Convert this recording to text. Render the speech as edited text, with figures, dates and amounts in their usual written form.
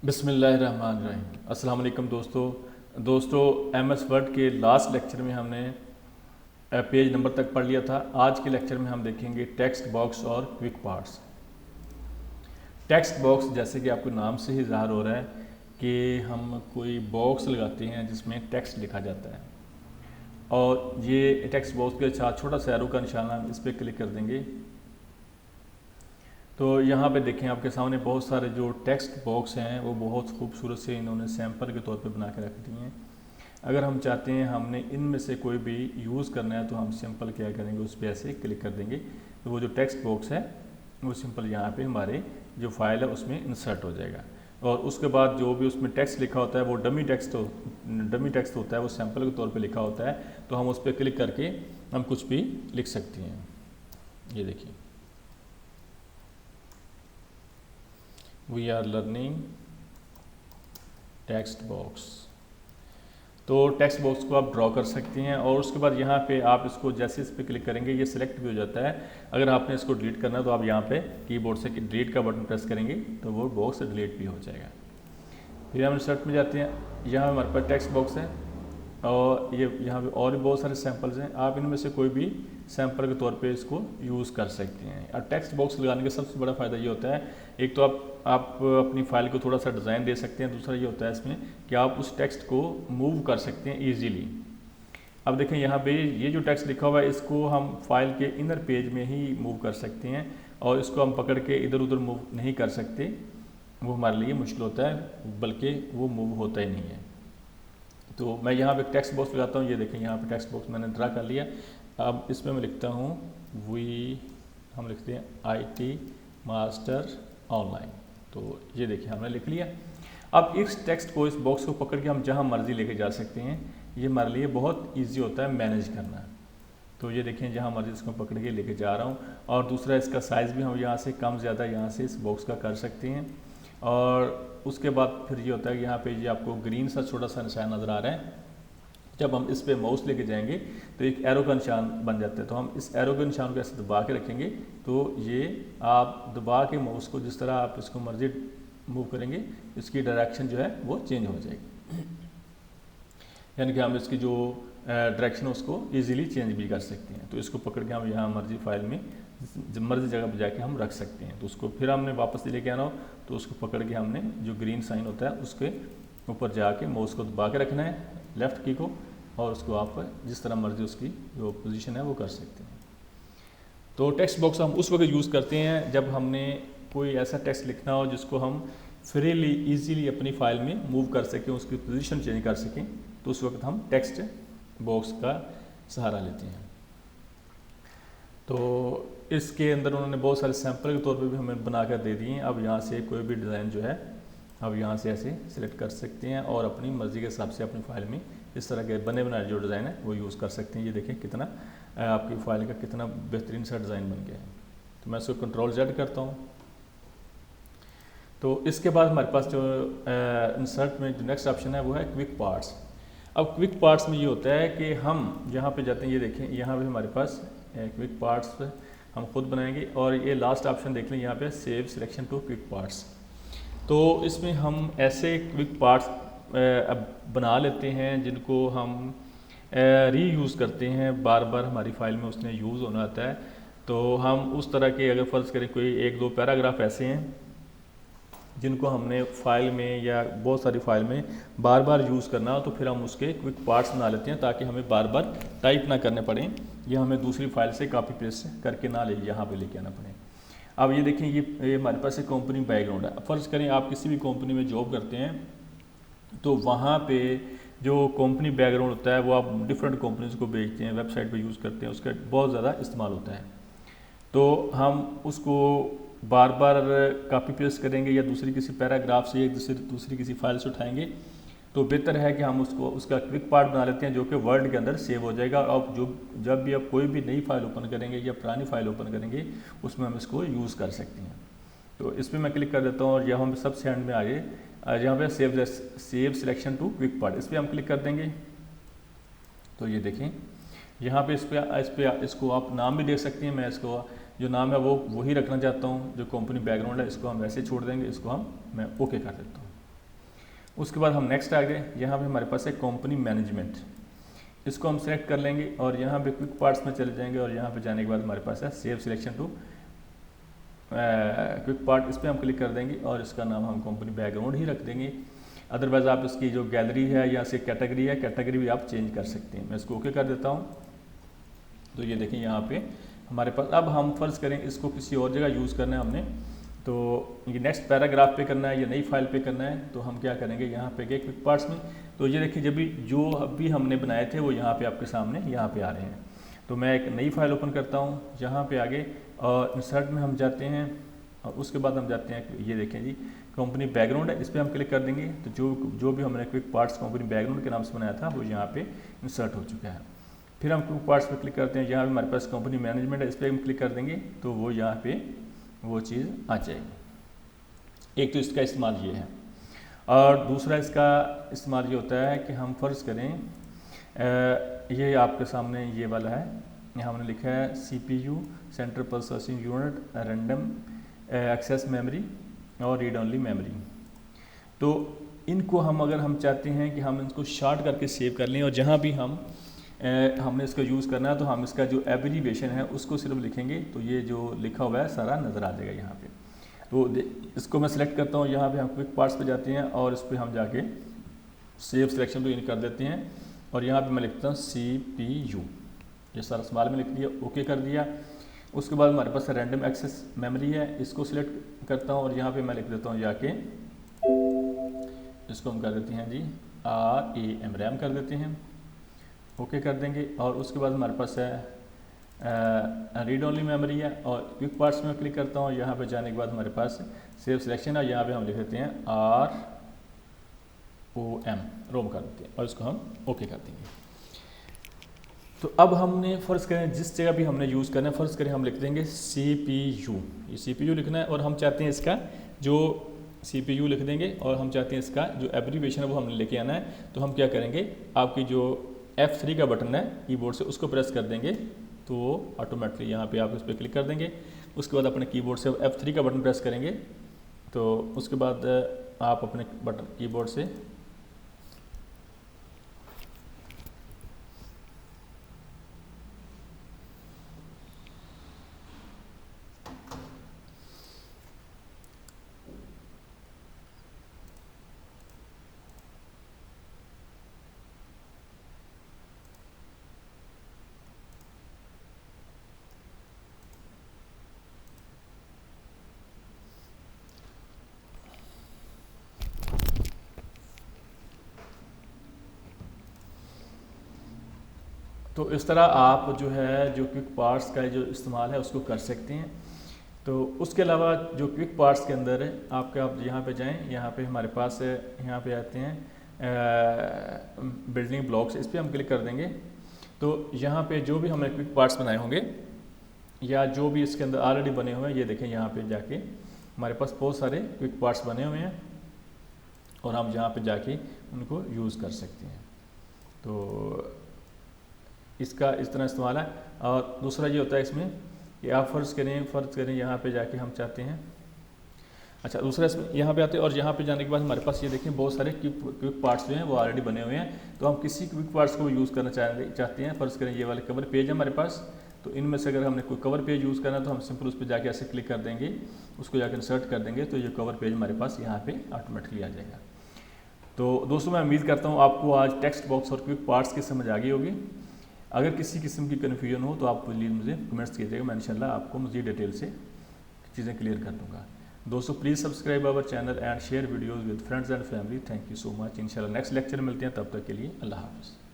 बिस्मिल्लाहिर्रहमानिर्रहीम। अस्सलाम वालेकुम दोस्तों MS वर्ड के लास्ट लेक्चर में हमने पेज नंबर तक पढ़ लिया था। आज के लेक्चर में हम देखेंगे टेक्स्ट बॉक्स और क्विक पार्ट्स। टेक्स्ट बॉक्स जैसे कि आपको नाम से ही ज़ाहिर हो रहा है कि हम कोई बॉक्स लगाते हैं जिसमें टेक्स्ट लिखा जाता है, और ये टेक्स्ट बॉक्स के साथ छोटा सा एरो का निशान हम इस पर क्लिक कर देंगे तो यहाँ पे देखें आपके सामने बहुत सारे जो टेक्स्ट बॉक्स हैं वो बहुत खूबसूरत से इन्होंने सैंपल के तौर पे बना के रख दिए हैं। अगर हम चाहते हैं हमने इनमें से कोई भी यूज़ करना है तो हम सिंपल क्या करेंगे, उस पर ऐसे क्लिक कर देंगे तो वो जो टेक्स्ट बॉक्स है वो सिंपल यहाँ पे हमारे जो फाइल है उसमें इंसर्ट हो जाएगा। और उसके बाद जो भी उसमें टेक्स्ट लिखा होता है वो डमी टेक्स्ट होता है, वो सैंपल के तौर पर लिखा होता है, तो हम उस पर क्लिक करके हम कुछ भी लिख सकते हैं। ये देखिए, we are learning text box. तो टेक्स्ट बॉक्स को आप ड्रॉ कर सकते हैं और उसके बाद यहाँ पे आप इसको जैसे इस पर क्लिक करेंगे ये सिलेक्ट भी हो जाता है। अगर आपने इसको डिलीट करना है तो आप यहाँ पे कीबोर्ड से डिलीट का बटन प्रेस करेंगे तो वो बॉक्स डिलीट भी हो जाएगा। फिर हम इंसर्ट में जाते हैं, यहाँ हमारे पास टेक्स्ट बॉक्स है और ये यहाँ पे और भी बहुत सारे सैंपल्स हैं। आप इनमें से कोई भी सैंपल के तौर पे इसको यूज़ कर सकते हैं। और टेक्स्ट बॉक्स लगाने का सबसे बड़ा फ़ायदा ये होता है, एक तो आप अपनी फाइल को थोड़ा सा डिज़ाइन दे सकते हैं, दूसरा ये होता है इसमें कि आप उस टेक्स्ट को मूव कर सकते हैं ईजीली। अब देखें यहाँ पे ये जो टेक्स्ट लिखा हुआ है इसको हम फाइल के इनर पेज में ही मूव कर सकते हैं और इसको हम पकड़ के इधर उधर मूव नहीं कर सकते, वो हमारे लिए मुश्किल होता है, बल्कि वो मूव होता ही नहीं है। तो मैं यहाँ पे टेक्स्ट बॉक्स लगाता हूँ, ये देखें यहाँ पे टेक्स्ट बॉक्स मैंने ड्रा कर लिया। अब इसमें मैं लिखता हूँ हम लिखते हैं IT मास्टर ऑनलाइन। तो ये देखिए हमने लिख लिया। अब इस टेक्स्ट को, इस बॉक्स को पकड़ के हम जहाँ मर्जी लेके जा सकते हैं। ये हमारे लिए बहुत ईजी होता है मैनेज करना। तो ये देखें जहाँ मर्जी इसको पकड़ के लेके जा रहा हूँ। और दूसरा इसका साइज़ भी हम यहाँ से कम ज़्यादा यहाँ से इस बॉक्स का कर सकते हैं। और उसके बाद फिर ये होता है कि यहाँ पे ये आपको ग्रीन सा छोटा सा निशान नज़र आ रहा है। जब हम इस पे माउस लेके जाएंगे तो एक एरो का निशान बन जाता है, तो हम इस एरो के निशान को ऐसे दबा के रखेंगे तो ये आप दबा के माउस को जिस तरह आप इसको मर्जी मूव करेंगे इसकी डायरेक्शन जो है वो चेंज हो जाएगी। यानी कि हम इसकी जो डायरेक्शन उसको ईजिली चेंज भी कर सकते हैं। तो इसको पकड़ के हम यहाँ मर्जी फाइल में मर्जी जगह पर जाके हम रख सकते हैं। तो उसको फिर हमने वापस लेके आना हो तो उसको पकड़ के हमने जो ग्रीन साइन होता है उसके ऊपर जाके माउस को दबा के रखना है, लेफ़्ट की को, और उसको आप जिस तरह मर्जी उसकी जो पोजीशन है वो कर सकते हैं। तो टेक्स्ट बॉक्स हम उस वक्त यूज़ करते हैं जब हमने कोई ऐसा टेक्स्ट लिखना हो जिसको हम फ्रीली ईजीली अपनी फाइल में मूव कर सकें, उसकी पोजीशन चेंज कर सकें, तो उस वक्त हम टेक्स्ट बॉक्स का सहारा लेते हैं। तो इसके अंदर उन्होंने बहुत सारे सैंपल के तौर पे भी हमें बना कर दे दिए हैं। अब यहाँ से कोई भी डिज़ाइन जो है अब यहाँ से ऐसे सिलेक्ट कर सकते हैं और अपनी मर्ज़ी के हिसाब से अपनी फाइल में इस तरह के बने बनाए जो डिज़ाइन है वो यूज़ कर सकते हैं। ये देखें कितना आपकी फाइल का कितना बेहतरीन सा डिज़ाइन बन गया है। तो मैं इसको Ctrl+Z करता हूँ। तो इसके बाद हमारे पास जो इंसर्ट में जो नेक्स्ट ऑप्शन है वो है क्विक पार्ट्स। अब क्विक पार्ट्स में ये होता है कि हम यहाँ पे जाते हैं, ये देखें यहाँ पे हमारे पास क्विक पार्ट्स हम खुद बनाएंगे और ये लास्ट ऑप्शन देख लें यहाँ पे save selection to quick parts. तो इसमें हम ऐसे क्विक पार्ट्स अब बना लेते हैं जिनको हम रीयूज़ करते हैं, बार बार हमारी फाइल में उसने यूज़ होना आता है। तो हम उस तरह के अगर फ़र्ज़ करें कोई एक दो पैराग्राफ ऐसे हैं जिनको हमने फाइल में या बहुत सारी फाइल में बार बार यूज़ करना हो तो फिर हम उसके क्विक पार्ट्स बना लेते हैं ताकि हमें बार बार टाइप ना करने पड़े या हमें दूसरी फाइल से कॉपी पेस्ट करके ना यहाँ पे लेके आना पड़े। अब ये देखें ये हमारे पास एक कंपनी बैकग्राउंड है। फ़र्ज़ करें आप किसी भी कंपनी में जॉब करते हैं तो वहाँ पे जो कंपनी बैकग्राउंड होता है वो आप डिफरेंट कंपनीज़ को बेचते हैं, वेबसाइट पे यूज़ करते हैं, उसका बहुत ज़्यादा इस्तेमाल होता है। तो हम उसको बार बार कॉपी पेस्ट करेंगे या दूसरी किसी पैराग्राफ से या दूसरी किसी फाइल से उठाएंगे तो बेहतर है कि हम उसको उसका क्विक पार्ट बना लेते हैं जो कि वर्ड के अंदर सेव हो जाएगा। और जब भी आप कोई भी नई फाइल ओपन करेंगे या पुरानी फाइल ओपन करेंगे उसमें हम इसको यूज़ कर सकते हैं। तो इस पर मैं क्लिक कर देता हूँ और यहाँ हम सबसे एंड में आगे यहाँ पे save selection to quick part, इस पर हम क्लिक कर देंगे। तो ये देखें यहाँ पे इसको आप नाम भी देख सकते हैं। मैं इसको जो नाम है वो वही रखना चाहता हूँ, जो कंपनी बैकग्राउंड है इसको हम वैसे छोड़ देंगे, इसको मैं ओके कर देता हूँ। उसके बाद हम नेक्स्ट आ गए, यहाँ पे हमारे पास है कंपनी मैनेजमेंट, इसको हम सेलेक्ट कर लेंगे और यहाँ पे क्विक पार्ट्स में चले जाएंगे और यहाँ पे जाने के बाद हमारे पास है save selection to quick part, इस पर हम क्लिक कर देंगे और इसका नाम हम कंपनी बैकग्राउंड ही रख देंगे। अदरवाइज आप इसकी जो गैलरी है या से कैटेगरी है, कैटेगरी भी आप चेंज कर सकते हैं। मैं इसको ओके कर देता हूँ। तो ये देखें यहाँ पे हमारे पास, अब हम फर्ज करें इसको किसी और जगह यूज़ करना है हमने, तो ये नेक्स्ट पैराग्राफ पे करना है या नई फाइल पे करना है, तो हम क्या करेंगे, यहाँ पे गए क्विक पार्ट्स में, तो ये देखिए जब भी जो अभी हमने बनाए थे वो यहाँ पे आपके सामने यहाँ पे आ रहे हैं। तो मैं एक नई फाइल ओपन करता हूँ, यहाँ पे आगे और इंसर्ट में हम जाते हैं और उसके बाद हम जाते हैं, ये देखें जी कंपनी बैकग्राउंड है, इस पर हम क्लिक कर देंगे। तो जो भी हमने क्विक पार्ट्स कंपनी बैकग्राउंड के नाम से बनाया था वो यहाँ पे इंसर्ट हो चुका है। फिर हम क्विक पार्ट्स पर क्लिक करते हैं, यहाँ पे हमारे पास कंपनी मैनेजमेंट है, इस पर हम क्लिक कर देंगे तो वो यहाँ पे वो चीज़ आ जाएगी। एक तो इसका इस्तेमाल ये है, और दूसरा इसका इस्तेमाल ये होता है कि हम फ़र्ज़ करें ये आपके सामने ये वाला है, यहाँ हमने लिखा है CPU central processing unit, random access memory और रीड ओनली मेमोरी। तो इनको अगर हम चाहते हैं कि हम इनको शॉर्ट करके सेव कर लें और जहाँ भी हमने इसका यूज़ करना है तो हम इसका जो एब्रीविएशन है उसको सिर्फ लिखेंगे, तो ये जो लिखा हुआ है सारा नज़र आ जाएगा यहाँ पे। तो इसको मैं सिलेक्ट करता हूँ, यहाँ पे हम क्विक पार्ट्स पे जाते हैं और इस पर हम जाके सेव सिलेक्शन टू इन कर देते हैं और यहाँ पे मैं लिखता हूँ CPU, ये सारा स्मॉल में लिख दिया, ओके कर दिया। उसके बाद हमारे पास रैंडम एक्सेस मेमोरी है, इसको सिलेक्ट करता हूँ और यहाँ पे मैं लिख देता हूँ जाके, इसको हम कर देते हैं जी RAM, रैम कर देते हैं, ओके कर देंगे। और उसके बाद हमारे पास है रीड ओनली मेमोरी है और क्विक पार्ट्स में क्लिक करता हूँ, यहाँ पे जाने के बाद हमारे पास सेव सिलेक्शन है, यहाँ पे हम लिख देते हैं रोम कर देते हैं और इसको हम ओके कर देंगे। तो अब हमने फ़र्ज़ करें जिस जगह भी हमने यूज़ करना है, फ़र्ज़ करें हम लिख देंगे CPU, ये CPU लिखना है और हम चाहते हैं इसका जो CPU लिख देंगे और हम चाहते हैं इसका जो एब्रीविएशन है वो हमने लेके आना है। तो हम क्या करेंगे, आपकी जो F3 का बटन है कीबोर्ड से उसको प्रेस कर देंगे तो ऑटोमेटिकली यहाँ पे आप उस पर क्लिक कर देंगे। उसके बाद अपने कीबोर्ड से F3 का बटन प्रेस करेंगे तो उसके बाद आप अपने बटन कीबोर्ड से तो इस तरह आप जो है जो क्विक पार्ट्स का जो इस्तेमाल है उसको कर सकते हैं। तो उसके अलावा जो क्विक पार्ट्स के अंदर है आप यहाँ पे जाएं, यहाँ पे हमारे पास यहाँ पे आते हैं बिल्डिंग ब्लॉक्स, इस पर हम क्लिक कर देंगे। तो यहाँ पे जो भी हमने क्विक पार्ट्स बनाए होंगे या जो भी इसके अंदर ऑलरेडी बने हुए हैं, ये देखें यहाँ पे जाके हमारे पास बहुत सारे क्विक पार्ट्स बने हुए हैं और हम यहाँ पे जाके उनको यूज़ कर सकते हैं। तो इसका इस तरह इस्तेमाल है। और दूसरा ये होता है इसमें कि आप फ़र्ज़ करें यहाँ पे जाके हम चाहते हैं, अच्छा दूसरा इसमें यहाँ पे आते हैं और यहाँ पे जाने के बाद हमारे पास ये देखें बहुत सारे क्विक पार्ट्स जो हैं वो ऑलरेडी बने हुए हैं। तो हम किसी क्विक पार्ट्स को यूज़ करना चाहते हैं, फ़र्ज़ करें ये वाले कवर पेज है हमारे पास, तो इनमें से अगर हमने कोई कवर पेज यूज़ करना है तो हम सिंपल उस पर जाके ऐसे क्लिक कर देंगे, उसको जाकर इंसर्ट कर देंगे तो ये कवर पेज हमारे पास यहाँ पे ऑटोमेटिकली आ जाएगा। तो दोस्तों मैं उम्मीद करता हूँ आपको आज टेक्स्ट बॉक्स और क्विक पार्ट्स की समझ आ गई होगी। अगर किसी किस्म की कन्फ्यूजन हो तो आप प्लीज़ मुझे कमेंट्स कीजिएगा, मैं इंशाल्लाह आपको मज़ीद डिटेल से चीज़ें क्लियर कर दूँगा। दोस्तों please subscribe our channel and share videos with friends and family. Thank you so much. इंशाल्लाह नेक्स्ट लेक्चर मिलते हैं, तब तक के लिए अल्लाह हाफ़िज़।